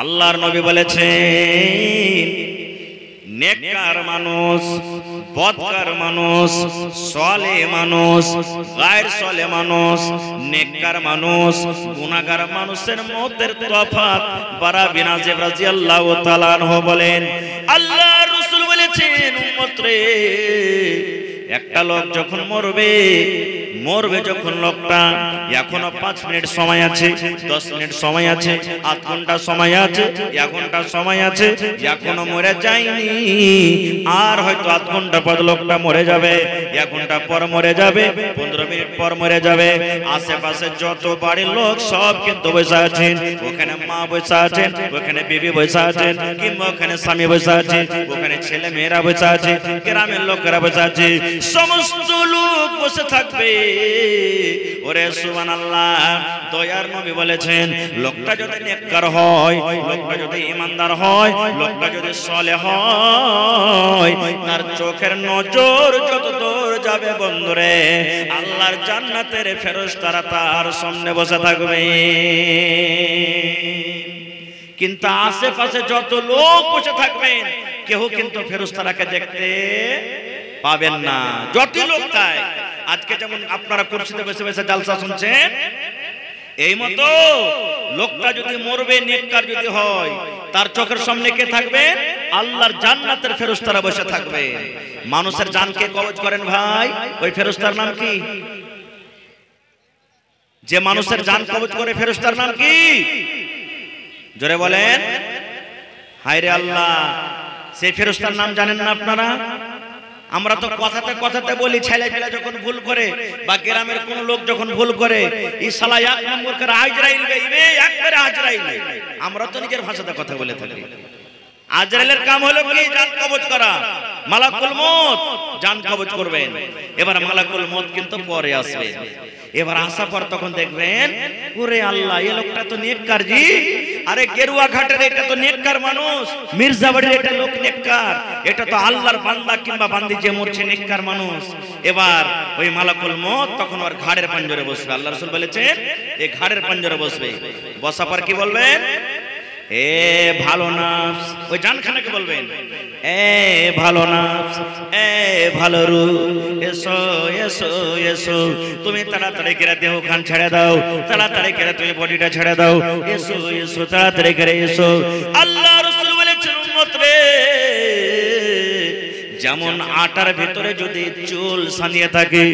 আল্লাহর নবী বলেছেন নেককার মানুষ, বদকার মানুষ, সালেহ মানুষ, গায়র সালেহ মানুষ, নেককার মানুষ, গুনাহগার মানুষের মধ্যে তফাৎ বারা বিন আযিব রাদিয়াল্লাহু তাআলা আনহু বলেন, আল্লাহর রাসূল বলেছেন উম্মত রে, একটা লোক যখন মরবে যখন লোকটা এখনো 5 মিনিট সময় আছে, 10 মিনিট সময় আছে, আধ ঘন্টা সময় আছে, 1 ঘন্টা সময় আছে, এখনো মরে যায়নি, আর হয়তো আধ ঘন্টা পর লোকটা মরে যাবে, 1 ঘন্টা পর মরে যাবে, 15 মিনিট পর মরে যাবে। আশেপাশে যত বাড়ির লোক সব কিন্তু বসে আছেন, ওখানে মা বসে আছেন, ওখানে বিবি বসে আছেন, কিংবা ওখানে স্বামী বসে আছে, ওখানে ছেলে মেয়েরা বসে আছে, গ্রামের লোকেরা বসে আছে, সমস্ত লোক বসে থাকবে। ওরে সুবহানাল্লাহ, দয়ার নবী বলেছেন লোকটা যদি নেককার হয়, লোকটা যদি ঈমানদার হয়, লোকটা যদি সালেহ হয়, তার চোখের নজর যত দূর যাবে বন্ধুরে, আল্লাহর জান্নাতের ফেরেশতারা তার সামনে বসে থাকবে। কিন্তু আশেপাশে যত লোক বসে থাকবেন কেউ কিন্তু ফেরেশতারাকে দেখতে পাবেন না, যত লোক তাই। আজকে যেমন আপনারা কুরসিতে বসে বসে জালসা শুনছেন, এই মতো লোকটা যদি মরবে, নেককার যদি হয়, তার চোখের সামনে কে থাকবে? আল্লাহর জান্নাতের ফেরেশতারা বসে থাকবে। মানুষের জানকে কবজ করেন ভাই, ওই ফেরেশতার নাম কি? যে মানুষের জান কবজ করে ফেরেশতার নাম কি? জোরে বলেন। হায়রে আল্লাহ, সেই ফেরেশতার নাম জানেন না আপনারা? আমরা তো কথাতে কথাতে বলি, ছেলে ফেলে যখন ভুল করে বা গ্রামের কোন লোক যখন ভুল করে, ই শালা 1 নম্বর করে আজরাইল বেইবে, একবারে আজরাইল। আমরা তো নিজের ভাষাতে কথা বলে থাকি। আজরাইলের কাম হলো কি? জান কবজ করা। মালাকুল মউত জান কবজ করবেন। এবার মালাকুল মউত কিন্তু পরে আসবে। এবার আসার পর তখন দেখবেন, ওরে আল্লাহ, এই লোকটা তো নেককার জি, আরে গেরুয়া ঘাটের এটা তো নেককার মানুষ, মির্জাবাড়ির এটা লোক নেককার, এটা তো আল্লাহর বান্দা কিংবা বান্দি যে মরছে নেককার মানুষ। এবার ওই মালাকুল মউত তখন ওর ঘাড়ের পাঞ্জরে বসবে। আল্লাহ রাসূল বলেছেন এই ঘাড়ের পাঞ্জরে বসবে। বসার পর কি বলবেন? এ ভালো নাফস, ওই জানখানাকে বলবেন, এ ভালো নাফস, এ ভালো রূহ, এসো এসো এসো, তুমি তাড়াতাড়ি করে দেহ খান ছেড়ে দাও, তাড়াতাড়ি করে তুমি বডিটা ছেড়ে দাও, এসো এসো, তাড়াতাড়ি করে এসো। আল্লাহ রাসূল বলেছেন উম্মত রে, যেমন আটার ভিতরে যদি চুল সানিয়ে থাকে,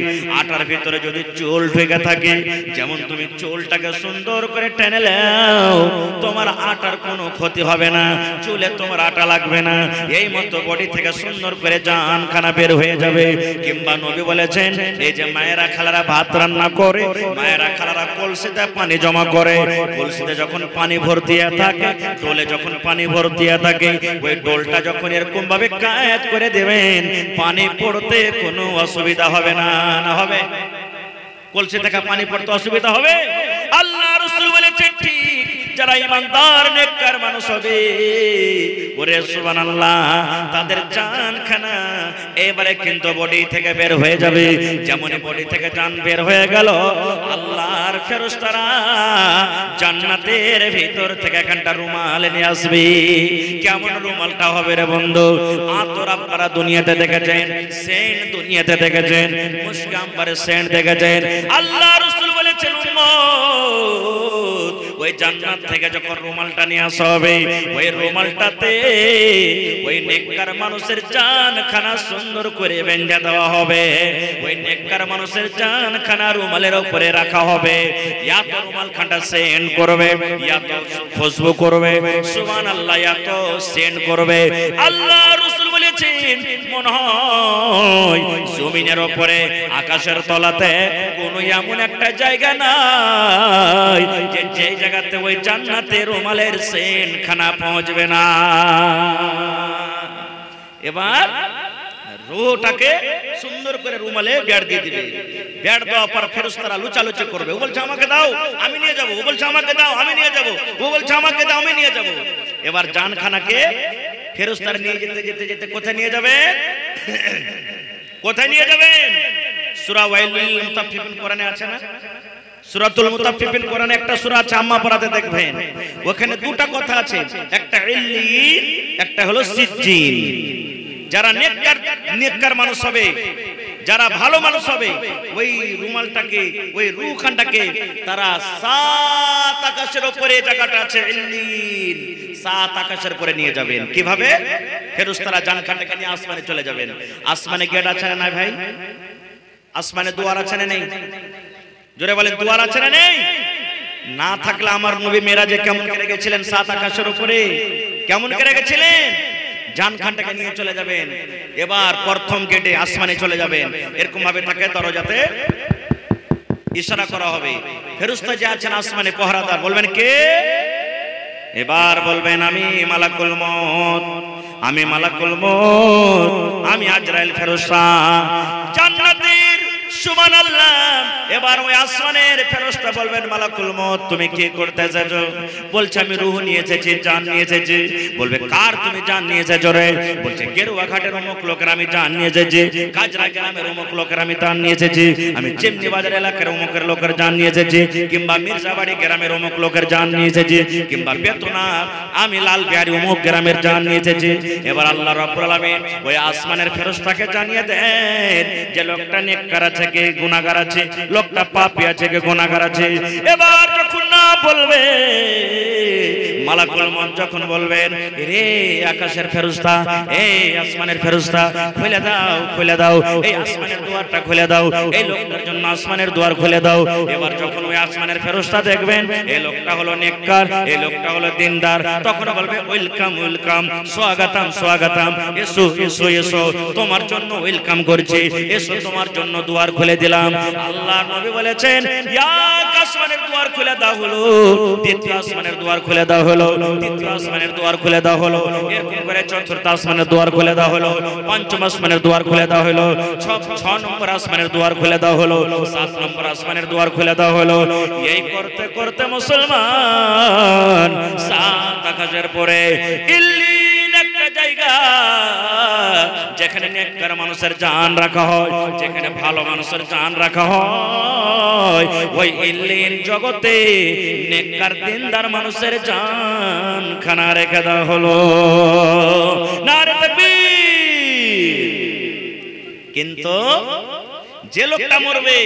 আটার ভিতরে যদি চুল ঢেকে থাকে, যেমন তুমি চুলটাকে সুন্দর করে টেনে নাও, তোমার আটার কোনো ক্ষতি হবে না, চুলে তোমার আটা লাগবে না, এই মতো বডি থেকে সুন্দর করে জানখানা বের হয়ে যাবে। কিংবা নবী বলেছেন এই যে মায়েরা খালারা ভাত রান্না করে, মায়েরা খালারা কলসিতে পানি জমা করে, কলসিতে যখন পানি ভর্তি থাকে, ডোলে যখন পানি ভর্তি থাকে, ওই ডোলটা যখন এরকম ভাবে কায়েত করে দেবে, পানি পড়তে কোনো অসুবিধা হবে না। না হবে? কলসি থেকে পানি পড়তে অসুবিধা হবে? আল্লাহ রাসূল বলেছেন ঠিক যারা ঈমানদার নেককার মানুষ হবে, ওরে সুবহানাল্লাহ, তাদের জানখানা এবারে কিন্তু বডি থেকে বের হয়ে যাবে। যেমন বডি থেকে জান বের হয়ে গেল, আল্লাহর ফেরেশতারা জান্নাতের ভিতর থেকে একটা রুমাল নিয়ে আসবে। কেমন রুমালটা হবে রে বন্ধু? আতর আপনারা দুনিয়াতে দেখেছেন, সেন্ট দুনিয়াতে দেখেছেন, মুশক আম্বারের সেন্ট দেখেছেন। আল্লাহ রাসূল বলেছেন উম্মত, ওই জান্নাত থেকে যখন রুমালটা নিয়ে আসা হবে, ওই রুমালটাতে ওই নেককার মানুষের জানখানা সুন্দর করে বেঁধে দেওয়া হবে। ওই নেককার মানুষের জানখানা রুমালের উপরে রাখা হবে। ইয়া তো রুমাল খানটা সেন্ট করবে, ইয়া তো খুশবু করবে, সুবহানাল্লাহ, ইয়া তো সেন্ট করবে। আল্লাহ রাসূল বলেছেন মনে হয় জমিনের উপরে, আকাশের তলাতে কোন এমন একটা জায়গা নাই যে জায়গাতে ওই জান্নাতের রুমালের সেন্ট খানা পৌঁছবে না। এবার রূহটাকে সুন্দর করে রুমালে বেড় দিয়ে দিবে। বেড় দেওয়ার পর ফেরেশতারা লুচালুচি করবে। ও বলছে আমাকে দাও, আমি নিয়ে যাব। ও বলছে আমাকে দাও, আমি নিয়ে যাব। ও বলছে আমাকে দাও, আমি নিয়ে যাব। এবার জানখানাকে ফেরেশতারা নিয়ে যেতে যেতে যেতে কোথায় নিয়ে যাবেন? কোথায় নিয়ে যাবেন? সূরা ওয়াইলুল লিল মুতাফফিফিন কোরআনে আছে না? সূরাতুল মুতাফফিফিন কোরআনে একটা সূরা আছে, আম্মা পড়াতে দেখবেন ওখানে দুটো কথা আছে, একটা ইল্লিন, একটা হলো সিজ্জিন। যারা নেককার মানুষ হবে, যারা ভালো মানুষ হবে, ওই রুমালটাকে, ওই রূহখানটাকে তারা সাত আকাশের উপরে, জায়গাটা আছে ইল্লিন, সাত আকাশের উপরে নিয়ে যাবেন। কিভাবে? ফেরেশতারা জানখানটাকে নিয়ে আসমানে চলে যাবেন। আসমানে গেট আছে না ভাই? আসমানে দুয়ার আছে না নেই? জোরে বলেন, দুয়ার আছে না নেই? না থাকলে আমার নবী মেরাজে কেমন করে গেছিলেন? সাত আকাশের উপরে কেমন করে গেছিলেন? জানখানটাকে নিয়ে চলে যাবেন। এবার প্রথম গেটে আসমানে চলে যাবেন। এরকম ভাবে তাকে দরজাতে ইশারা করা হবে। ফেরেশতা যে আছেন আসমানে পহরাদার, বলবেন কে? এবার বলবেন আমি মালাকুল মউত, আমি মালাকুল মউত, আমি আজরাইল ফেরেশতা। জান্নাতের সুবহানাল্লাহ। এবার ওই আসমানের ফেরেশতা বলবেন মালাকুল মউত তুমি কি করতে এসেছো? বলছে আমি রূহ নিয়ে এসেছি, জান নিয়ে এসেছি। বলবে কার তুমি জান নিয়ে এসেছো রে? বলছে গেরুয়া ঘাটের অমুক লোকের আমি জান নিয়ে এসেছি, কাজরা গ্রামের অমুক লোকের আমি জান নিয়ে এসেছি, আমি চিমনি বাজার এলাকার অমুকের লোকের জান নিয়ে এসেছি, কিংবা মির্জাবাড়ি গ্রামের অমুক লোকের জান নিয়ে এসেছি, কিংবা বেতনা আমি লাল বিহারি অমুক গ্রামের জান নিয়ে এসেছি। এবার আল্লাহ রাব্বুল আলামিন ওই আসমানের ফেরেশতাকে জানিয়ে দেন যে লোকটা নেককার আছে কে গুনাহগার আছে, লোকটা পাপী আছে কে গুনাহগার আছে। এবার যখন না বলবে, মালাকুল মউত যখন বলবেন রে আকাশের ফেরেশতা, এই আসমানের ফেরেশতা খুলে দাও, খুলে দাও, এই আসমানের দুয়ারটা খুলে দাও, এই লোকটার জন্য আসমানের দুয়ার খুলে দাও। এবার যখন ওই আসমানের ফেরেশতা দেখবেন এই লোকটা হলো নেককার, এই লোকটা হলো দিনদার, তখন বলবে ওয়েলকাম ওয়েলকাম, স্বাগতম স্বাগতম, এসো এসো এসো, তোমার জন্য ওয়েলকাম করছি, এসো তোমার জন্য দুয়ার খুলে দিলাম। আল্লাহর নবী বলেছেন এক আসমানের দুয়ার খুলে দাও হলো, দ্বিতীয় আসমানের দুয়ার খুলে দাও হলো, তৃতীয় আসমানের দুয়ার খুলে দাও হলো, এরকম করে চতুর্থ আসমানের দুয়ার খুলে দাও হলো, পঞ্চম আসমানের দুয়ার খুলে দাও হলো, 6 নম্বর আসমানের দুয়ার খুলে দাও হলো, 7 নম্বর আসমানের দুয়ার খুলে দাও হলো। এই করতে করতে মুসলমান 7 আকাশের পরে ইল্লিন একটা জায়গা, যেখানে নেককার মানুষের জান রাখা হয়, যেখানে ভালো মানুষের জান রাখা হয়, ওই ইল্লিন জগতে নেককার দিনদার মানুষের জান খানা রেখে দেওয়া হলো। নারে তাকবীর। কিন্তু যে লোকটা মরবে,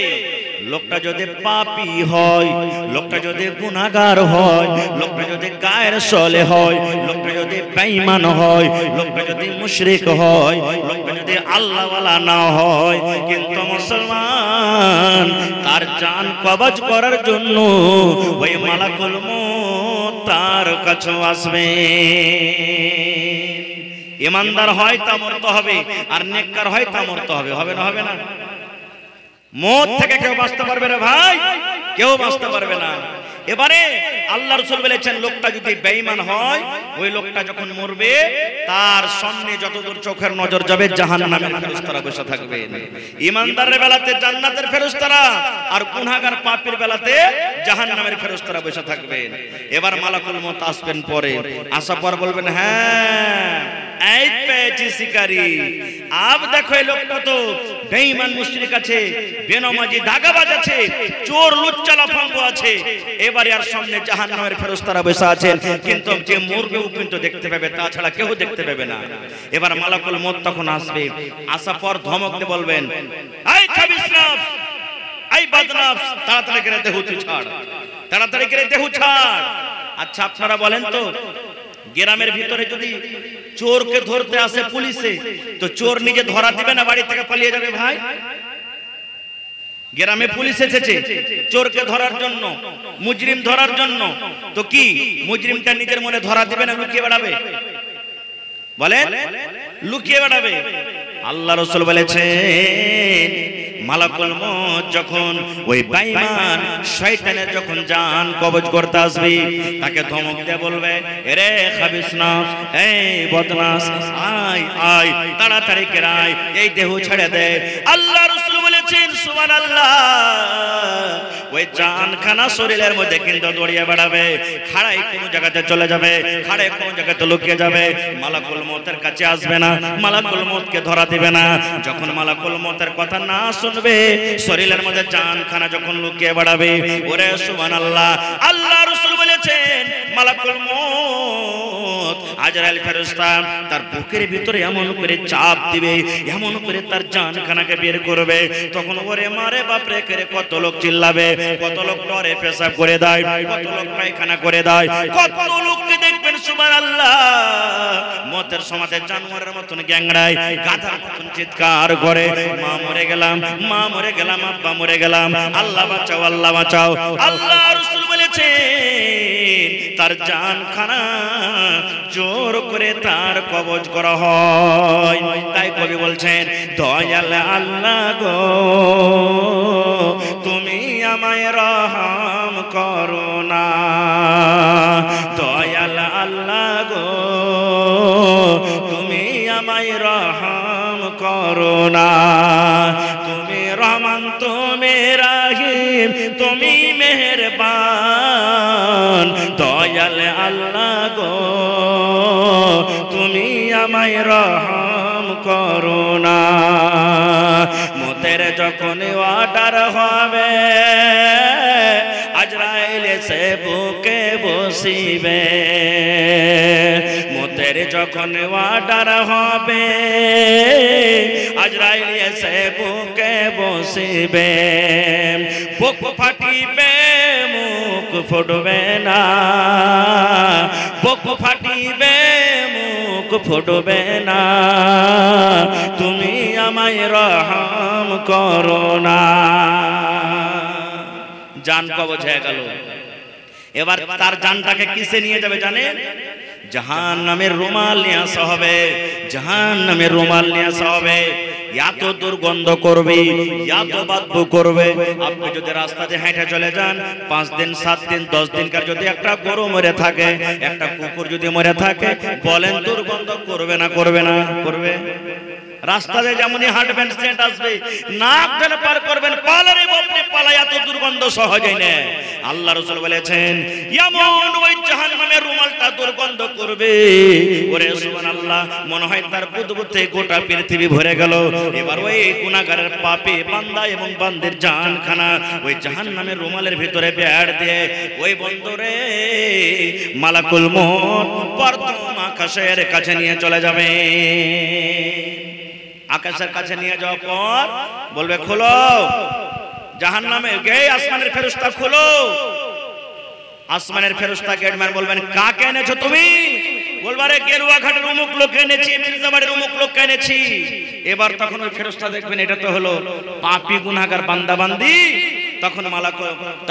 লোকটা যদি পাপী হয়, লোকটা যদি গুনাহগার হয়, লোকটা যদি গায়ের সলে হয়, লোকটা যদি বেঈমান হয়, লোকটা যদি মুশরিক হয়, লোকটা যদি আল্লাহওয়ালা না হয়, কিন্তু মুসলমান তার জান কবজ করার জন্য ওই মালাকুল মউত তার কাছে আসবে। ইমানদার হয় তা মরতে হবে, আর নেককার হয় তা মরতে হবে। হবে না? হবে না? মওত থেকে কেউ বাঁচতে পারবে না ভাই, কেউ বাঁচতে পারবে না। এবারে আল্লাহ রাসূল বলেছেন লোকটা যদি বেঈমান হয়, ওই লোকটা যখন মরবে তার সামনে যতদূর চোখের নজর যাবে জাহান্নামের ফেরেশতারা বসে থাকবে। ঈমানদারের বেলাতে জান্নাতের ফেরেশতারা, আর গুনাহগার পাপীর বেলাতে জাহান্নামের ফেরেশতারা বসে থাকবেন। এবার মালাকুল মউত আসবেন, পরে আসার পর বলবেন হ্যাঁ এই পেয়েছি শিকারী। আব দেখো এই লোকটা তো বেঈমান মুশরিক আছে, বেনামাজি দাগাবাজ আছে, চোর লুচ্চা লাফাঙ্গ আছে। এবারে আর সামনে জাহান্নামের ফেরেশতারা বসে আছেন, কিন্তু যে মরবে ও কিন্তু দেখতে পাবে, তাছাড়া কেউ দেখতে পাবে না। এবার মালাকুল মউত তখন আসবে, আসার পর ধমক দিয়ে বলবেন এই খাবিস নফস, এই বদনফস, তাড়াতাড়ি করে দেহ ছাড়, তাড়াতাড়ি করে দেহ ছাড়। আচ্ছা আপনারা বলেন তো, গ্রামের ভিতরে যদি চোরকে ধরতে আসে পুলিশে, তো চোর নিজে ধরা দিবে না বাড়ি থেকে পালিয়ে যাবে ভাই? গ্রামে পুলিশ এসেছে চোরকে ধরার জন্য, মুজরিম ধরার জন্য, তো কি মুজরিমটা নিজের মনে ধরা দিবে না লুকিয়ে বেড়াবে? বলেন, লুকিয়ে বেড়াবে। আল্লাহ রাসূল বলেছেন মালাকুল মউত যখন ওই বেঈমান শয়তানের যখন জান কবজ করতে আসবে, তাকে ধমক দিয়ে বলবে রে খাবিস নফস, এই বদমাস, আয় আয় তাড়াতাড়ি করে আয়, এই দেহ ছেড়ে দে। আল্লাহ রাসূল বলেছেন সুবহানাল্লাহ, ওই জানখানা শরীরের মধ্যে কিন্তু দৌড়িয়ে বেড়াবে, খাড়াই কোন জায়গাতে চলে যাবে, খাড়াই কোন জায়গাতে লুকিয়ে যাবে, মালাকুল মউতের কাছে আসবে না, মালাকুল মউতকে ধরা দিবে না। যখন মালাকুল মউতের কথা না শুনবে, শরীরের মধ্যে জানখানা যখন লুকিয়ে বেড়াবে, ওরে সুবহানাল্লাহ, আল্লাহ রাসূল বলেছেন মালাকুল মউত আজরাইল ফেরেশতা তার বুকের ভিতরে এমন করে চাপ দিবে, এমন করে তার জানখানাকে বের করবে। তখন ওরে মারে বাপরে করে কত লোক চিল্লাবে, কত লোক ডরে পেশাব করে দেয়, কত লোক পায়খানা করে দেয়, কত লোককে দেখবেন সুবহানাল্লাহ মতের সমাজে জানোয়ারের মতন গ্যাংড়ায়, গাধার মতন চিৎকার করে, মা মরে গেলাম, মা মরে গেলাম, আব্বা মরে গেলাম, আল্লাহ বাঁচাও, আল্লাহ বাঁচাও। আল্লাহ রাসূল বলেছেন তার জানখানা জোর করে তার কবজ করা হয়। তাই কবি বলছেন দয়াল আল্লাহ গো তুমি আমায় রহম করো না, দয়াল আল্লাহ গো তুমি আমায় রহম করো না, তুমি রহমান, তুমি রহিম, তুমি মেহেরবান, দয়াল আল্লাহ গো তুমি আমায় রহম করো না। মতের যখন অর্ডার হবে, আজরাইল এসে বুকে বসিবে, মতের যখন অর্ডার হবে, আজরাইল এসে বুকে বসিবে, বুক ফাটিবে মুখ ফুটবে না, বুক ফাটিবে মুখ ফুটবে না, তুমি আমায় রহম করো না। জান কবজ হয়ে গেল। এবার তার জানটাকে কিসে নিয়ে যাবে জানেন? জাহান্নামের রুমাল নিয়ে আসা হবে, জাহান্নামের রুমাল নিয়ে আসা হবে। এত দুর্গন্ধ করবে, এত বদবু করবে। আপনি যদি রাস্তাতে হেঁটে চলে যান, 5 দিন 7 দিন 10 দিনকার যদি একটা গরু মরে থাকে, একটা কুকুর যদি মরে থাকে, বলেন দুর্গন্ধ করবে না? করবে না? করবে। রাস্তাতে যেমনই হাঁটবেন সেন্ট আসবে, নাক ঢেলে পার করবেন, পালারে বাপরে পালা, এত দুর্গন্ধ সহজেই না। আল্লাহ রাসূল বলেছেন এমন ওই জাহান্নামের রুমালটা দুর্গন্ধ করবে, ওরে সুবহানাল্লাহ, মনে হয় তার বুদবুতে গোটা পৃথিবী ভরে গেল। এবার ওই গুনাহগারের পাপী বান্দা এবং বান্দির জানখানা ওই জাহান্নামের রুমালের ভিতরে বেড় দিয়ে ওই বন্ধুরে মালাকুল মউত প্রথম আকাশের কাছে নিয়ে চলে যাবে। আকাশের কাছে নিয়ে যাওয়ার পর বলবে খোলো, জাহান্নামে গে আসমানের ফেরেশতা খোলো। আসমানের ফেরেশতা গেটম্যান বলবেন কাকে এনেছো তুমি? বলবারে গেরুয়া ঘাটের অমুক লোক এনেছি, মির্জাবাড়ির অমুক লোক এনেছি। এবার তখন ওই ফেরেশতা দেখবেন এটা তো হলো পাপী গুনাহগার বান্দা বান্দি।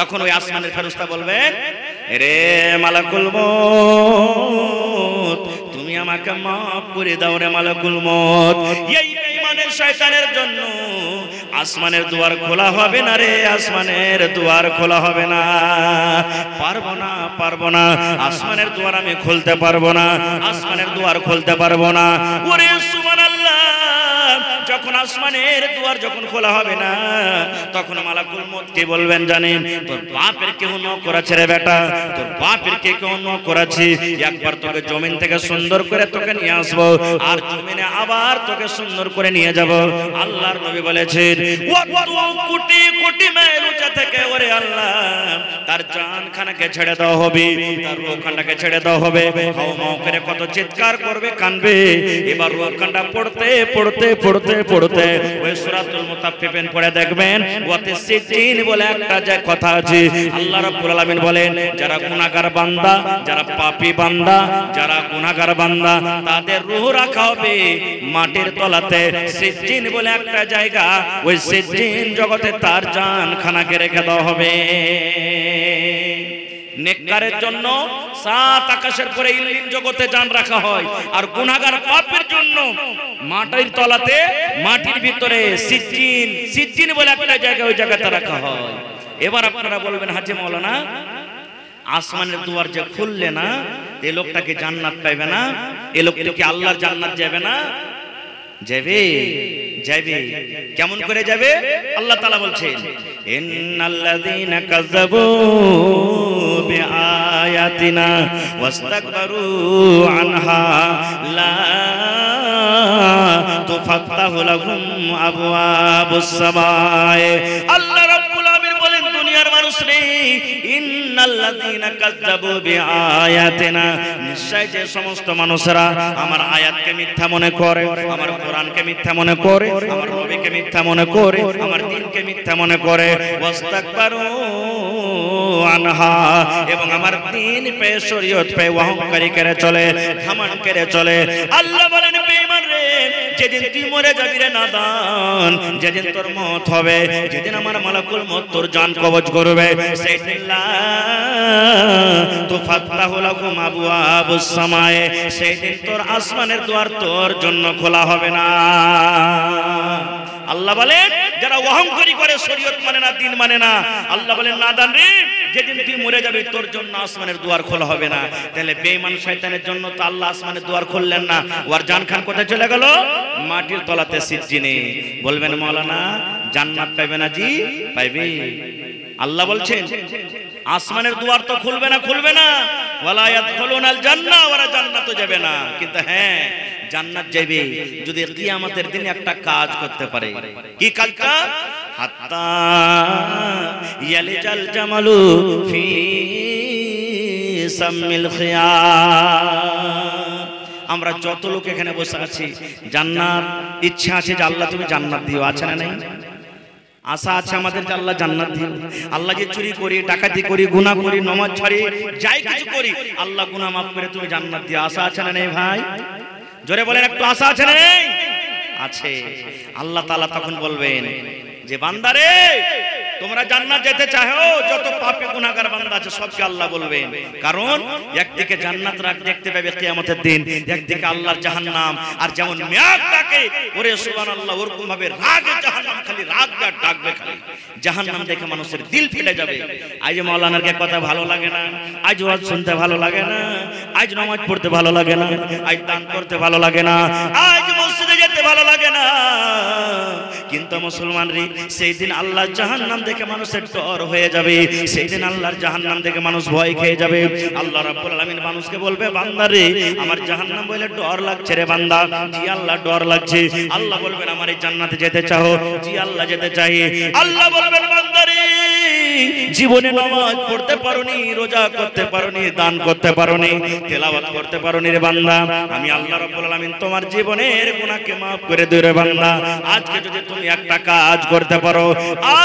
তখন ওই আসমানের ফেরেশতা বলবেন রে মালাকুল মউত, তুমি আমাকে মাফ করে দাও রে মালাকুল মউত। এই বেঈমানের শয়তানের জন্য আসমানের দুয়ার খোলা হবে না রে, আসমানের দুয়ার খোলা হবে না। পারবো না, পারবো না, আসমানের দুয়ার আমি খুলতে পারবো না, আসমানের দুয়ার খুলতে পারবো না। ওরে সুবহানাল্লাহ, যখন আসমানের দুয়ার যখন খোলা হবে না, তখন মালাকুল মউত কে বলবেন জানেন? তোর বাপের কেউ নক করেছে রে বেটা, তোর বাপের কে কেউ নক করেছে, একবার তোকে জমিন থেকে সুন্দর করে তোকে নিয়ে আসবো, আর জমিনে আবার তোকে সুন্দর করে নিয়ে যাব। আল্লাহর নবী বলেছেন কত কোটি কোটি মাইল উঁচা থেকে ওরে আল্লাহ তার জানখানাকে ছেড়ে দেওয়া হবে, তার রূহখানাকে ছেড়ে দেওয়া হবে। হাও মাও করে কত চিৎকার করবে, কানবে। এবার রূহখানা পড়তে পড়তে পড়তে পড়তে ওই সূরাতুল মুতাফফিফিন পড়ে দেখবেন ওয়াতে সিজিন বলে একটা যে কথা আছে। আল্লাহ রাব্বুল আলামিন বলেন যারা গুনাহগার বান্দা, যারা পাপী বান্দা, যারা গুনাহগার বান্দা, তাদের রূহ রাখা হবে মাটির তলাতে। সিজিন বলে একটা জায়গা, ওই সিজিন জগতে তার জানখানাকে রেখে দেওয়া হবে। নেককারের জন্য 7 আকাশের পরে ইল্লিন জগতে জান রাখা হয়, আর গুনাহগার পাপীর জন্য মাটির তলাতে, মাটির ভিতরে সিজিন, সিজিন বলে একটা জায়গা, ওই জায়গাতে রাখা হয়। এবার আপনারা বলবেন হাজী মাওলানা, আসমানের দুয়ার যে খুললে না, এই লোকটা কি জান্নাত পাইবে না? এই লোকটা কি আল্লাহর জান্নাত যাবে না? যাবে, যাবে। কেমন করে যাবে? আল্লাহ তাআলা বলছেন ইন্নাল্লাযীনা কাযাবু বিআয়াতিনা ওয়াস্তাকবারু আনহা লা তুফাত্তাহু লাহুম আবওয়াবুস সামায়ে। আল্লাহ রাব্বুল আলামিন বলেন, দুনিয়ার মানুষ রে, ইন্নাল্লাযীনা কাযাবু বিআয়াতিনা, নিশ্চয় যে সমস্ত মানুষরা আমার আয়াতকে মিথ্যা মনে করে, আমার কোরআনকে মিথ্যা মনে করে, আমার নবীকে মিথ্যা মনে করে, আমার দ্বীনকে মিথ্যা মনে করে, ওয়াস্তাকবারু আনহা, এবং আমার দ্বীন পে শরীয়ত পে অহংকারী করে চলে, ঘমন্ড করে চলে। আল্লাহ বলেন, বেঈমান রে, যেদিন তুই মরে যাবি রে নাদান, যেদিন তোর মওত হবে, যেদিন আমার মালাকুল মওত তোর জান কবজ করবে, সেই দিন লা তুফাত্তাহু লাহুম আবওয়াবুস সামায়ে, সেই দিন তোর আসমানের দুয়ার তোর জন্য খোলা হবে না। আল্লাহ বলেন, যারা অহংকারী করে, শরীয়ত মানে না, দ্বীন মানে না, আল্লাহ বলেন, নাদান রে, যেদিন তুই মরে যাবি তোর জন্য আসমানের দুয়ার খোলা হবে না। তাহলে বেঈমান শয়তানের জন্য তো আল্লাহ আসমানের দুয়ার খুললেন না, ওর জান খান কোথায় চলে গেল? মাটির তলাতে সিজ্জিনে। বলবেন, মাওলানা জান্নাত পাইবে না? জি পাইবে। আল্লাহ বলছেন, আসমানের দুয়ার তো খুলবে না, খুলবে না, ওয়ালা ইয়াদখুলুনাল জান্নাহ, ওরা জান্নাতে যাবে না। কিন্তু হ্যাঁ, জান্নাত যাবে যদি কিয়ামতের দিন একটা কাজ করতে পারে। কি কাজটা? হাত্তা ইয়ালিজাল জামালু ফি সামিল খিয়াম। আমরা যত লোক এখানে বসে আছি, জান্নাত ইচ্ছা আছে যে আল্লাহ তুমি জান্নাত দিও, আছে না নাই? আশা আছে আমাদের যে আল্লাহ জান্নাত দিও। আল্লাহ যে চুরি করি, ডাকাতি করি, গুনাহ করি, নামাজ ছাড়ি, যাই কিছু করি, আল্লাহ গুনাহ মাফ করে তুমি জান্নাত দিও, আশা আছে না নেই ভাই? জোরে বলেন, একটু আশা আছে না নেই? আছে। আল্লাহ তাআলা তখন বলবেন যে, বান্দারে তোমরা জান্নাত যেতে চাও, যত পাপী গুনাহগার বান্দা আছে সবকে আল্লাহ বলবেন। কারণ একদিকে জান্নাত রাগ দেখতে পাবে কিয়ামতের দিন, একদিকে আল্লাহর জাহান্নাম। আর যেমন মেয়াক ডাকে, ওরে সুবহানাল্লাহ, ওরকম ভাবে রাগে জাহান্নাম খালি রাগ ডাকবে, খালি জাহান্নাম দেখে মানুষের দিল ফেটে যাবে। আজ মাওলানার কে কথা ভালো লাগে না, আজ ওয়াজ শুনতে ভালো লাগে না, আজ নামাজ পড়তে ভালো লাগে না, আজ দান করতে ভালো লাগে না, আজ মসজিদে যেতে ভালো লাগে না। কিন্তু মুসলমান রে, সেই দিন আল্লাহর জাহান্নাম দেখে মানুষের ডর হয়ে যাবে, সেই দিন আল্লাহর জাহান্নাম দেখে মানুষ ভয় খেয়ে যাবে। আল্লাহ রাব্বুল আলামিন মানুষকে বলবে, বান্দা রে, আমার জাহান্নাম বলে ডর লাগছে রে বান্দা। জি আল্লাহ, ডর লাগছে। আল্লাহ বলবেন, আমার এই জান্নাতে যেতে চাও? জি আল্লাহ, যেতে চাই। আল্লাহ বলবেন, বান্দা রে, জীবনে নামাজ পড়তে পারোনি, রোজা করতে পারোনি, দান করতে পারোনি, তেলাওয়াত করতে পারোনি রে বান্দা, আমি আল্লাহ রাব্বুল আলামিন তোমার জীবনের গুনাহকে maaf করে দেই রে বান্দা। আজকে যদি তুমি একটা কাজ করতে পারো,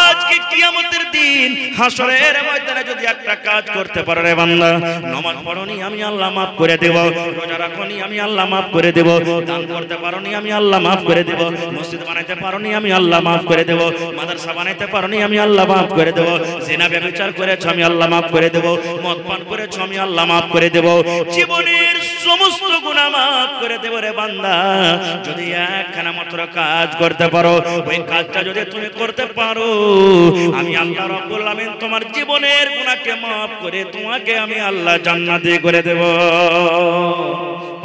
আজকে কিয়ামতের দিন হাসরের ময়দানে যদি একটা কাজ করতে পারো রে বান্দা, নামাজ পড়োনি আমি আল্লাহ maaf করে দেব, রোজা রাখোনি আমি আল্লাহ maaf করে দেব, দান করতে পারোনি আমি আল্লাহ maaf করে দেব, মসজিদ বানাইতে পারোনি আমি আল্লাহ maaf করে দেব, মাদ্রাসা বানাইতে পারোনি আমি আল্লাহ maaf করে দেব, জিনা ব্যভিচার করেছো আমি আল্লাহ maaf করে দেব, মদ পান করেছো আমি আল্লাহ maaf করে দেব, জীবনের সমস্ত গুনাহ maaf করে দেব রে বান্দা। যদি একখানা মাত্র কাজ করতে পারো, ওই কাজটা যদি তুমি করতে পারো, আমি আল্লাহ রাব্বুল আলামিন তোমার জীবনের গুনাহকে maaf করে তোমাকে আমি আল্লাহ জান্নাতি করে দেব।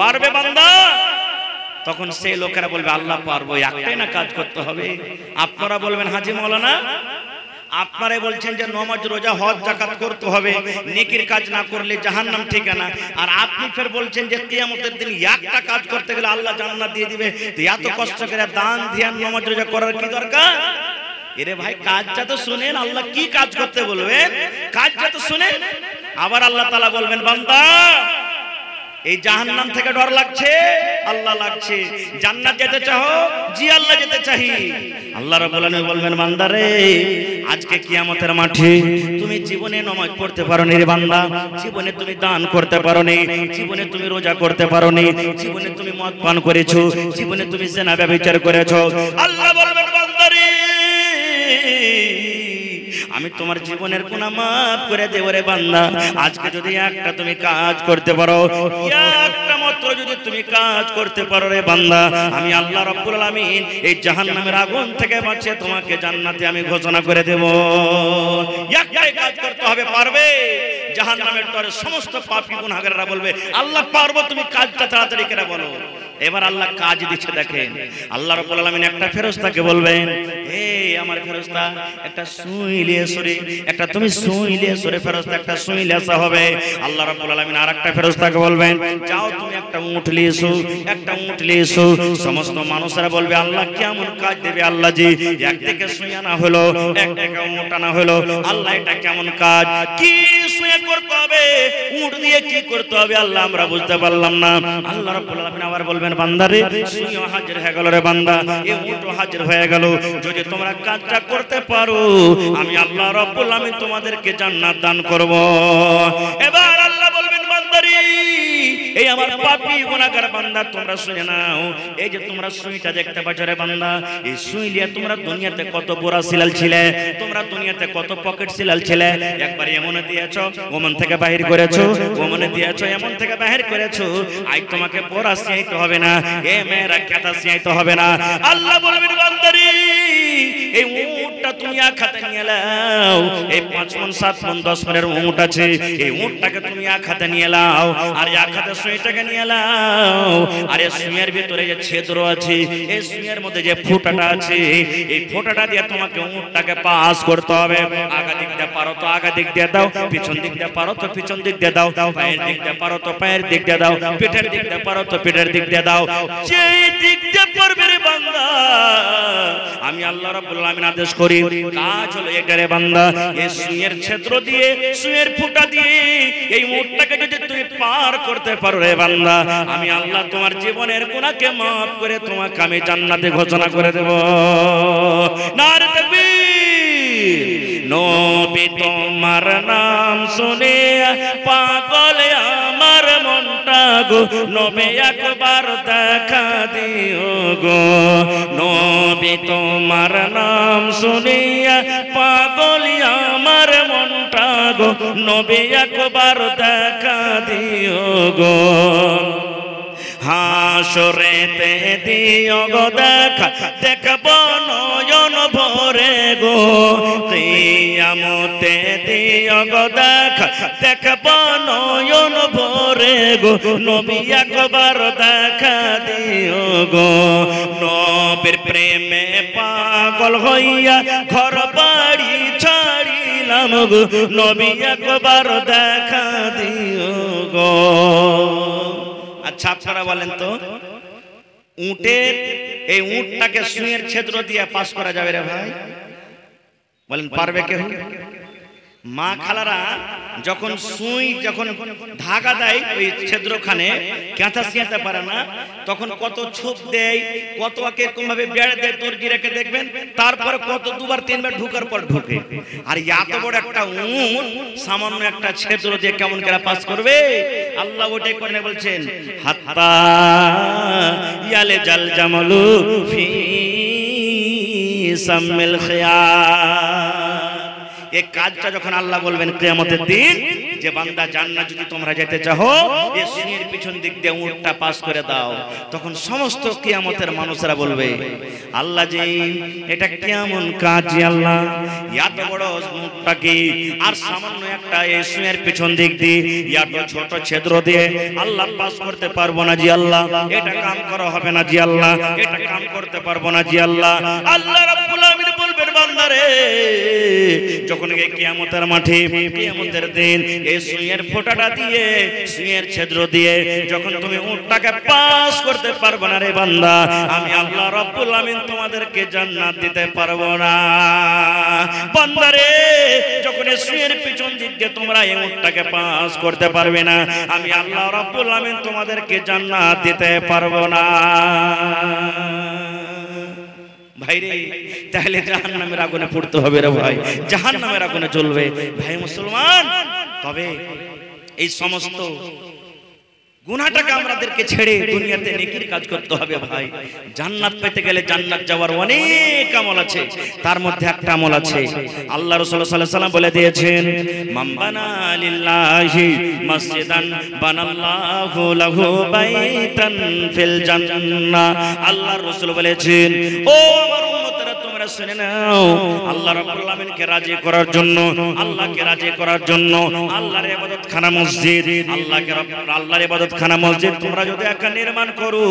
পারবে বান্দা? তখন সেই লোকেরা বলবে, আল্লাহ পারবো, একটাই না কাজ করতে হবে। আপনারা বলবেন, হাজী মাওলানা আপনারাই বলছেন যে নামাজ রোজা হজ যাকাত করতে হবে, নেকির কাজ না করলে জাহান্নাম ঠিকানা। আর আপনি ফের বলছেন যে কিয়ামতের দিন একটা কাজ করতে গেলে আল্লাহ জান্নাত দিয়ে দিবে। তো এত কষ্ট করে দান ধ্যান নামাজ রোজা করার কি দরকার? এরে ভাই, কাজটা তো শুনেন, আল্লাহ কি কাজ করতে বলবেন, কাজটা তো শুনেন। আবার আল্লাহ তাআলা বলবেন, বান্দা এই জাহান্নাম থেকে ডর লাগছে? আল্লাহ লাগছে। জান্নাত যেতে চাও? জি আল্লাহ যেতে চাই। আল্লাহ রাব্বুল আলামিন বলবেন, বান্দা রে, আজকে কিয়ামতের মাঠে তুমি জীবনে নামাজ পড়তে পারোনি রে বান্দা, জীবনে তুমি দান করতে পারোনি, জীবনে তুমি রোজা করতে পারোনি, জীবনে তুমি মদ পান করেছো, জীবনে তুমি জিনা ব্যভিচার করেছো। আল্লাহ বলবেন, বান্দা রে, আমি তোমার জীবনের গুনাহ maaf করে দেব রে বান্দা। আজকে যদি একটা তুমি কাজ করতে পারো, একটা মাত্র যদি তুমি কাজ করতে পারো রে বান্দা, আমি আল্লাহ রাব্বুল আলামিন এই জাহান্নামের আগুন থেকে বাঁচিয়ে তোমাকে জান্নাতে আমি ঘোষণা করে দেব। একটাই কাজ করতে হবে, পারবে? জাহান্নামের ডরে সমস্ত পাপী গুনাহগাররা বলবে, আল্লাহ পারবো, তুমি কাজটা তাড়াতাড়ি করে বলো। এবার আল্লাহ কাজ দিচ্ছে, দেখেন আল্লাহ রাব্বুল আলামিন একটা ফেরেশতাকে বলবেন, হে আমার ফেরেশতা একটা সুই নিয়ে সরে, একটা তুমি সুই নিয়ে সরে ফেরেশতা একটা সুই লেসা হবে। আল্লাহ রাব্বুল আলামিন আরেকটা ফেরেশতাকে বলবেন যাও তুমি একটা উট নিয়ে এসো, একটা উট নিয়ে এসো। সমস্ত মানুষরা বলবে আল্লাহ কেমন কাজ দেবে আল্লাহ জি, একদিকে সুই আনা হলো একদিকে উট আনা হলো, আল্লাহ এটা কেমন কাজ, কি সুই করতে হবে, উট দিয়ে কি করতে হবে আল্লাহ আমরা বুঝতে পারলাম না। আল্লাহ রাব্বুল আলামিন আবার বলবেন বান্দারে সুইও হাজির হয়ে গেল রে বান্দা, এই উটও হাজির হয়ে গেল, যদি তোমরা কাজটা করতে পারো আমি আল্লাহ রাব্বুল আলামিন তোমাদেরকে জান্নাত দান করব। এবার আল্লাহ বলবেন বান্দারে এই আমার পাপী গুনাহগার বান্দা তোমরা শুনে নাও, এই যে তোমরা সুইটা দেখতে পাচ্ছ রে বান্দা, এই সুই নিয়ে তোমরা দুনিয়াতে কত বোরা সিলাল ছিলে, তোমরা দুনিয়াতে কত পকেট সিলাল ছিলে, একবার এমন দিয়েছো ওমন থেকে বাহির করেছো, ওমন দিয়েছো এমন থেকে বাহির করেছো, আজ তোমাকে বোরা সিয়াইতে হবে না, এ মেয়েরা কাঁথা সিয়াইতে হবে না। আল্লাহ বলবেন বান্দারে এই উটটা তুমি এক হাতে নিয়ে নাও, এই 5 মণ 7 মণ 10 মণের উট আছে, এই উটটাকে তুমি এক হাতে নিয়ে নাও, আর এক হাতে সুইটাকে নিয়ে নাও, আর এই সুইয়ের ভিতরে যে ছিদ্র আছে, এই সুইয়ের মধ্যে যে ফোঁটাটা আছে, এই ফোঁটাটা দিয়ে তোমাকে উটটাকে পাস করতে হবে। আগা দিক দিয়ে পারো তো আগা দিক দিয়ে দাও, পিছন দিক দিয়ে পারো তো পিছন দিক দিয়ে দাও, পায়ের দিক দিয়ে পারো তো পায়ের দিক দিয়ে দাও, পিঠের দিক দিয়ে পারো তো পিঠের দিক দিয়ে দাও, যেই দিক দিয়ে পারবে রে বান্দা আমি আল্লাহ রাব্বুল আলামিন আদেশ করি কাজ হলো এটা রে বান্দা, এই সুইয়ের ছিদ্র দিয়ে সুইয়ের ফোঁটা দিয়ে এই উটটাকে যদি তুমি পার করতে পারো রে বান্দা আমি আল্লাহ তোমার জীবনের গুনাহকে maaf করে তোমাকে আমি জান্নাতে ঘোষণা করে দেব। নারে তাকবীর। নবী তোমার নাম শুনে পাগল আমার মনটা গো, নবী একবার দেখা দিও গো, নবী তোমার নাম শুনে পাগল আমার মনটা গো, নবী একবার দেখা দিও গো। হাসরেতে দিও গো দেখা, দেখব নয়ন ভরে গো, কিয়ামতে দিও গো দেখা, দেখব নয়ন ভরে গো, নবী একবার দেখা দিও গো। নবীর প্রেমে পাগল হইয়া ঘর বাড়ি ছাড়িলাম গো, নবী একবার দেখা দিও গো। আচ্ছা আপনারা বলেন তো উটের এই উটটাকে সুইয়ের ছিদ্র দিয়ে পাস করা যাবে রে ভাই? বলেন পারবে কেউ? মা খালারা যখন সুই যখন ধাগা দেয় ওই ছিদ্রখানে কাঁথা সিয়াতে পারে না, তখন কত ছোপ দেয়, কত এরকম ভাবে বেড়ে দেয় দর্জি রেখে দেখবেন, তারপরে কত 2বার 3বার ঢুকার পর ঢুকে। আর এত বড় একটা উট সামান্য একটা ছিদ্র দিয়ে কেমন করে পাস করবে? আল্লাহ ওটাই করে বলছেন হাত্তা ইয়ালে জাল জামালু ফি সামিল খিয়াম। এই কাজটা যখন আল্লাহ বলবেন কিয়ামতের দিন যে বান্দা জান্নাত যদি তোমরা যেতে চাও এই সুইয়ের পিছন দিক দিয়ে উটটা পাস করে দাও, তখন সমস্ত কিয়ামতের মানুষরা বলবে আল্লাহ জি এটা কেমন কাজ জি আল্লাহ, এত বড় উটটাকে আর সামান্য একটা এই সুইয়ের পিছন দিক দিয়ে এত ছোট ছিদ্র দিয়ে আল্লাহ পাস করতে পারবো না জি আল্লাহ, এটা কাম করা হবে না জি আল্লাহ, এটা কাম করতে পারবো না জি আল্লাহ। আল্লাহ রাব্বুল আলামিন বলবেন বান্দারে যখন এই কিয়ামতের মাঠে কিয়ামতের দিন এই সুইয়ের ফোঁটাটা দিয়ে সুইয়ের ছিদ্র দিয়ে যখন তুমি উটটাকে পাস করতে পারবে না রে বান্দা আমি আল্লাহ রাব্বুল আলামিন তোমাদেরকে জান্নাত দিতে পারবো না। বান্দারে যখন এই সুইয়ের পিছন দিক দিয়ে তোমরা এই উটটাকে পাস করতে পারবে না আমি আল্লাহ রাব্বুল আলামিন তোমাদেরকে জান্নাত দিতে পারবো না। ভাইরে তাহলে জাহান্নামের আগুনে পড়তে হবে রে ভাই, জাহান্নামের আগুনে জ্বলবে ভাই মুসলমান। তবে এই সমস্ত গুনাহটাকে আমাদেরকে ছেড়ে দুনিয়াতে নেকির কাজ করতে হবে ভাই। জান্নাত পেতে গেলে জান্নাত যাওয়ার অনেক আমল আছে, তার মধ্যে একটা আমল আছে আল্লাহ রাসূল সাল্লাল্লাহু আলাইহি ওয়াসাল্লাম বলে দিয়েছেন মান বানা লিল্লাহি মসজিদান বানাল্লাহু লাহু বাইতান ফিল জান্নাহ। আল্লাহর রাসূল বলেছেন ও আমার উম্মতরা তোমরা করে শুনে নাও, আল্লাহ রাব্বুল আলামিনকে রাজি করার জন্য, আল্লাহকে রাজি করার জন্য আল্লাহর ইবাদতখানা মসজিদ, আল্লাহর ইবাদতখানা মসজিদ তোমরা যদি একটা নির্মাণ করো,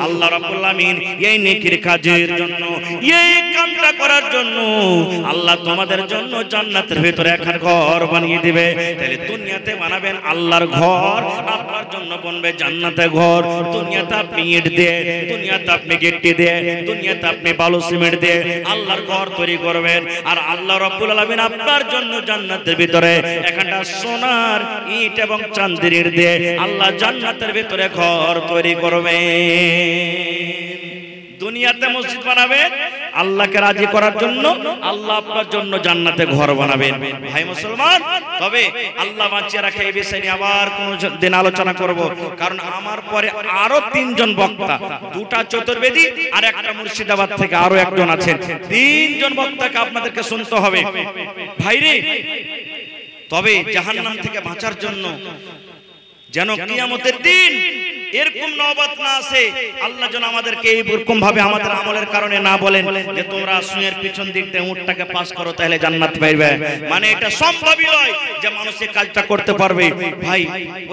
আল্লাহ রাব্বুল আলামিন এই নেকির কাজের জন্য, এই কামটা করার জন্য আল্লাহ তোমাদের জন্য জান্নাতের ভিতরে একটা ঘর বানিয়ে দিবে। তাহলে দুনিয়াতে বানাবেন আল্লাহর ঘর, আপনার জন্য বনবে জান্নাতে ঘর। দুনিয়াতে আপনি ইট দিয়ে, দুনিয়াতে আপনি গিট্টি দিয়ে, দুনিয়াতে আপনি বালু সিমেন্ট দিয়ে আল্লাহর ঘর তৈরি করবেন, আর আল্লাহ রাব্বুল আলামিন আপনার জন্য জান্নাতের ভিতরে একটা সোনার ইট এবং চাঁদের ইট দিয়ে আল্লাহ জান্নাতের ভিতরে ঘর তৈরি করবেন। দুনিয়াতে মসজিদ বানাবেন আল্লাহকে রাজি করার জন্য, আল্লাহ আপনার জন্য জান্নাতে ঘর বানাবেন। ভাই মুসলমান, তবে আল্লাহ বাঁচিয়ে রাখে এই বিষয় নিয়ে আবার কোন দিন আলোচনা করব, কারণ আমার পরে আরো 3 জন বক্তা, 2টা চতুর্বেদী আর একটা মুর্শিদাবাদ থেকে আরো একজন আছেন। 3 জন বক্তাকে আপনাদেরকে শুনতে হবে ভাইরে। তবে জাহান্নাম থেকে বাঁচার জন্য যেন কিয়ামতের দিন এরকম নওবত না আসে, আল্লাহ যেন আমাদেরকে এরকম ভাবে আমাদের আমলের কারণে না বলেন যে তোমরা সুয়ের পিছন দিক দিয়ে উটটাকে পাস করো তাহলে জান্নাত পাইবে। মানে এটা সম্ভবই নয় যে মানুষ এই কাজটা করতে পারবে। ভাই,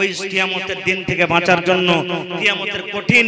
ওই কিয়ামতের দিন থেকে বাঁচার জন্য, কিয়ামতের কঠিন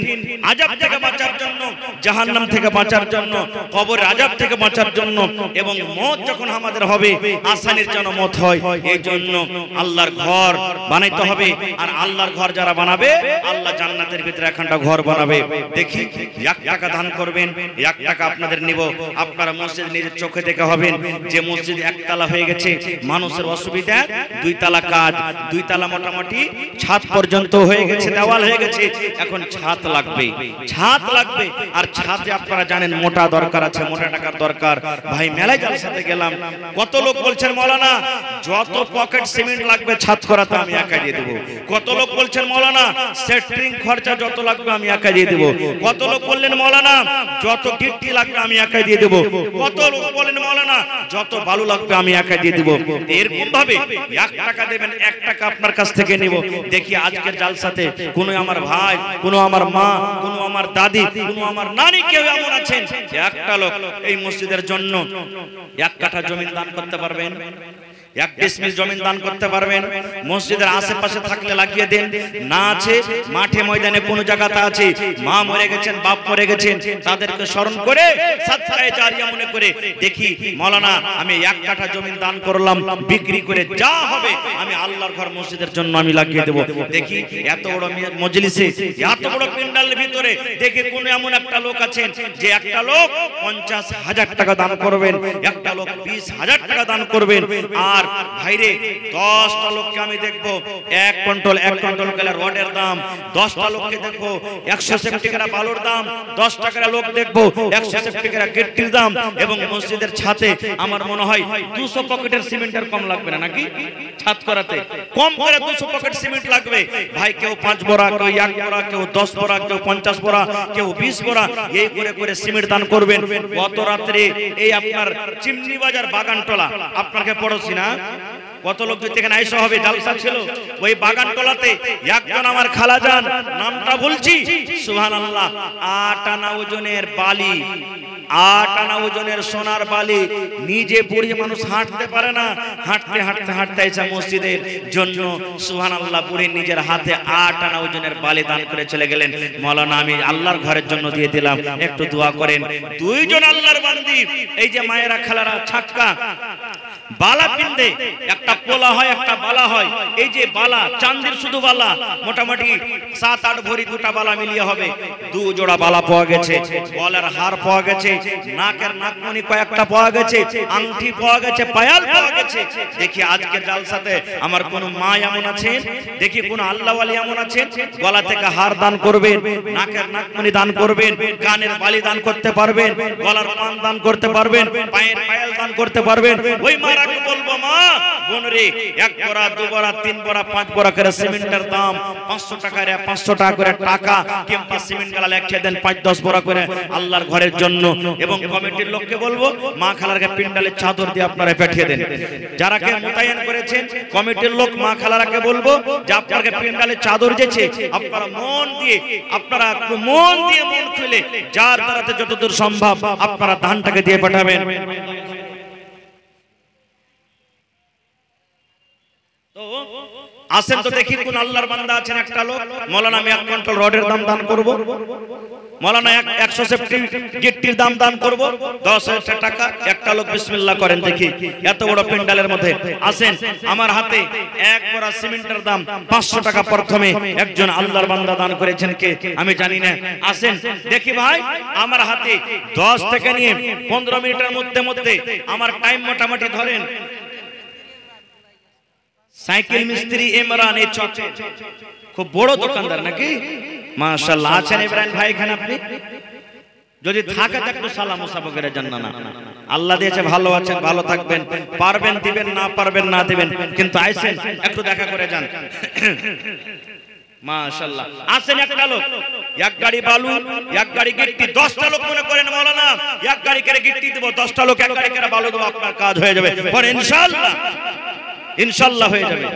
আযাব থেকে বাঁচার জন্য, জাহান্নাম থেকে বাঁচার জন্য, কবরের আযাব থেকে বাঁচার জন্য, এবং মওত যখন আমাদের হবে আসানির জন্য মওত হয়, এই জন্য আল্লাহর ঘর বানাইতে হবে। আর আল্লাহর ঘর যারা বানাবে, আল্লাহ জান্নাতের ভিতরে একটা ঘর বানাবে। দেখি 1 টাকা দান করবেন, 1 টাকা আপনাদের নিব। আপনারা মসজিদ নিজের চোখে দেখে হবেন যে মসজিদ 1 তালা হয়ে গেছে, মানুষের অসুবিধা 2 তালা কাজ, 2 তালা মোটামুটি ছাদ পর্যন্ত হয়ে গেছে, দেওয়াল হয়ে গেছে, এখন ছাদ লাগবে, ছাদ লাগবে। আর ছাদে আপনারা জানেন মোটা দরকার আছে, মোটা টাকার দরকার। ভাই, মেলায় জালসাতে গেলাম, কত লোক বলছেন মাওলানা যত পকেট সিমেন্ট লাগবে ছাদ করাতে আমি একা দিয়ে দেব। কত লোক বলছেন মাওলানা সেট্রিং খরচা যত লাগবে আমি একা দিয়ে দেব। কত লোক বললেন মাওলানা যত গিট্টি লাগবে আমি একা দিয়ে দেব। কত লোক বলেন মাওলানা যত বালু লাগবে আমি একা দিয়ে দেব। এরকম ভাবে 1 টাকা দেবেন, 1 টাকা আপনার কাছ থেকে নিব। দেখি আজকের জালসাতে কোনো আমার ভাই, কোনো আমার মা, কোনো আমার দাদি, কোনো আমার নানি কেউ এমন আছেন একটা লোক এই মসজিদের জন্য 1 কাঠা জমি দান করতে পারবেন? 1 ডিসমিল জমি দান করতে পারবেন? মসজিদের আশেপাশে থাকলে লাগিয়ে দেন, না আছে মাঠে ময়দানে কোন জায়গাতে আছে, মা মরে গেছেন, বাপ মরে গেছেন, তাদেরকে স্মরণ করে সাদকায়ে জারিয়া মনে করে দেখি মাওলানা আমি 1 কাঠা জমি দান করলাম, বিক্রি করে যা হবে আমি আল্লাহর ঘর মসজিদের জন্য আমি লাগিয়ে দেব। দেখি এত বড় মজলিসে, এত বড় প্যান্ডেলের ভিতরে দেখি কোন এমন একটা লোক আছেন যে একটা লোক 50,000 টাকা দান করবেন, একটা লোক 20,000 টাকা দান করবেন। আর ভাইরে 10টা লোককে আমি দেখবো 1 কুইন্টাল গেলে রডের দাম, 10টা লোককে দেখবো 160 টাকা বালুর দাম, 10 টাকা লোক দেখবো 160 টাকা গিট্টির দাম। এবং মসজিদের ছাদে আমার মনে হয় 200 পকেটের সিমেন্টের কম লাগবে না নাকি? ছাদ করাতে কম করে 200 পকেট সিমেন্ট লাগবে। ভাই, কেউ 5 বোরা, কেউ 1 বোরা, কেউ 10 বোরা, কেউ 50 বোরা, কেউ 20 বোরা, এই করে করে সিমেন্ট দান করবেন। গত রাত্রে এই আপনার চিমনি বাজার বাগানটোলা, আপনাকে পড়ছি না, কত লোক থেকে আইসা হবে, জালসা ছিল ওই বাগানটোলাতে। একজন আমার খালাজান, নামটা বলছি, সুবহানাল্লাহ, 8 আনা ওজনের বালি, 8 আনা ওজনের সোনার বালি, নিজে বুড়ি মানুষ হাঁটতে পারে না, হাঁটতে হাঁটতে হাঁটতে এসে মসজিদের জন্য সুবহানাল্লাহ বুড়ি নিজের হাতে 8 আনা ওজনের বালি দান করে চলে গেলেন। মাওলানা আমি আল্লাহর ঘরের জন্য দিয়ে দিলাম, একটু দোয়া করেন। 2 জন আল্লাহর বান্দি, এই যে মায়েরা খালারা ছাক্কা বালা পিনদে, একটা পোলা হয় একটা বালা হয়, এই যে বালা চাঁদের শুধু বালা মোটামুটি 7-8 ভরি, 2টা বালা মিলিয়ে হবে, 2 জোড়া বালা পাওয়া গেছে, গলার হার পাওয়া গেছে, নাকের নাকমণি কয়েকটা পাওয়া গেছে, আংটি পাওয়া গেছে, পায়াল পাওয়া গেছে। দেখি আজকে জালসাতে আমার কোন মা এমন আছেন, দেখি কোন আল্লাহওয়ালি এমন আছেন, গলা থেকে হার দান করবেন, নাকের নাকমণি দান করবেন, কানের বালি দান করতে পারবেন, গলার পান দান করতে পারবেন, পায়ের পায়াল দান করতে পারবেন। ওই মারাকে বলবো মা বোন রে, এক বড়া দু বড়া তিন বড়া পাঁচ বড়া করে সিমেন্টের দাম 500 টাকা রে, 500 টাকা করে টাকা কিংবা সিমেন্ট গালা লেখে দেন 5-10 বড়া করে আল্লাহর ঘরের জন্য। এবং কমিটির লোককে বলবো মা খালারকে পিন্ডালে চাদর দিয়ে আপনারা পাঠিয়ে দেন। যারা কে মোতায়েন করেছেন কমিটির লোক মা খালারকে বলবো যে আপনাকে পিন্ডালে চাদর দিয়েছে, আপনারা মন দিয়ে মন খুলে যার দ্বারাতে যতদূর সম্ভব আপনারা দানটাকে দিয়ে পাঠাবেন। তো আসেন তো দেখি কোন আল্লাহর বান্দা আছেন। একটা লোক মৌলানা আমি 1 কুইন্টাল রডের দাম করব, মৌলানা 100 সেফটি গিট্টির দাম করব 10,000 টাকা। একটা লোক বিসমিল্লাহ করেন দেখি। এত বড় প্যান্ডেলের মধ্যে আসেন, আমার হাতে এক বড়া সিমেন্টের দাম 500 টাকা প্রথমে একজন আল্লাহর বান্দা দান করেছেন কে আমি জানি না। আসেন দেখি ভাই, আমার হাতে 10 থেকে নিয়ে 15 মিনিটের মধ্যে আমার টাইম মোটামুটি ধরেন। সাইকেল মিস্ত্রি ইমরান, এই খুব বড় দোকানদার নাকি? মাশাআল্লাহ। আছেন ইব্রাহিম ভাই এখানে? আপনি যদি থাকে তো একটু সালাম মুসাফা করে যান। না আল্লাহ দিয়েছে, ভালো আছেন, ভালো থাকবেন, পারবেন দিবেন, না পারবেন না দিবেন, কিন্তু আইছেন একটু দেখা করে যান। মাশাআল্লাহ। আসেন একটা লোক এক গাড়ি বালু, এক গাড়ি গিট্টি, 10টা লোক মনে করেন মাওলানা এক গাড়ি করে গিট্টি দেব, 10টা লোক এক গাড়ি করে বালু দেব, আপনার কাজ হয়ে যাবে। পরে ইনশাআল্লাহ হয়ে যাবে।